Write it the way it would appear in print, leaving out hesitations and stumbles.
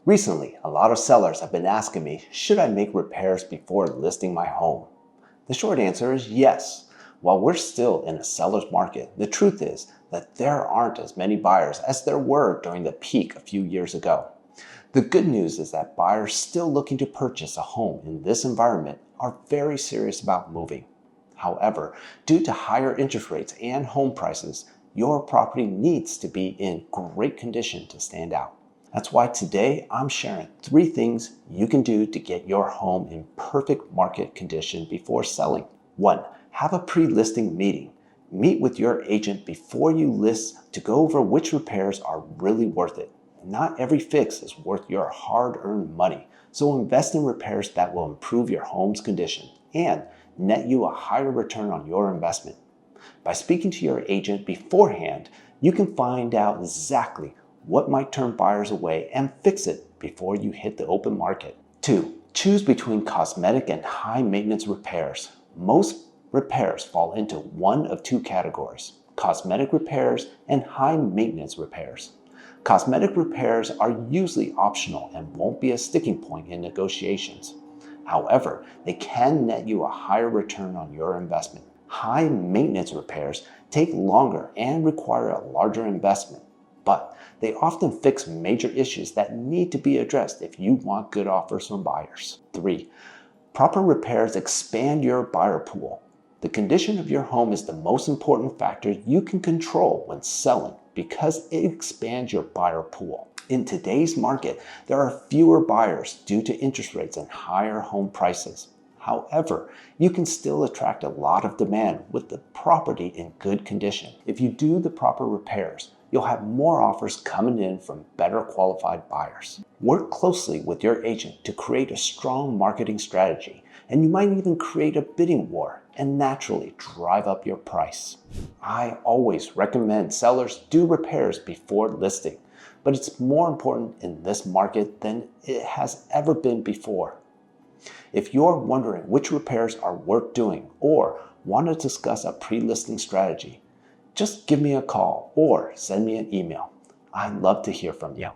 Recently, a lot of sellers have been asking me, should I make repairs before listing my home? The short answer is yes. While we're still in a seller's market, the truth is that there aren't as many buyers as there were during the peak a few years ago. The good news is that buyers still looking to purchase a home in this environment are very serious about moving. However, due to higher interest rates and home prices, your property needs to be in great condition to stand out. That's why today I'm sharing 3 things you can do to get your home in perfect market condition before selling. 1. Have a pre-listing meeting. Meet with your agent before you list to go over which repairs are really worth it. Not every fix is worth your hard-earned money, so invest in repairs that will improve your home's condition and net you a higher return on your investment. By speaking to your agent beforehand, you can find out exactly what might turn buyers away and fix it before you hit the open market. 2. Choose between cosmetic and high-maintenance repairs. Most repairs fall into one of 2 categories: cosmetic repairs and high-maintenance repairs. Cosmetic repairs are usually optional and won't be a sticking point in negotiations. However, they can net you a higher return on your investment. High-maintenance repairs take longer and require a larger investment, but they often fix major issues that need to be addressed if you want good offers from buyers. 3. Proper repairs expand your buyer pool. The condition of your home is the most important factor you can control when selling because it expands your buyer pool. In today's market, there are fewer buyers due to interest rates and higher home prices. However, you can still attract a lot of demand with the property in good condition. If you do the proper repairs, you'll have more offers coming in from better qualified buyers. Work closely with your agent to create a strong marketing strategy, and you might even create a bidding war and naturally drive up your price. I always recommend sellers do repairs before listing, but it's more important in this market than it has ever been before. If you're wondering which repairs are worth doing or want to discuss a pre-listing strategy, just give me a call or send me an email. I'd love to hear from you.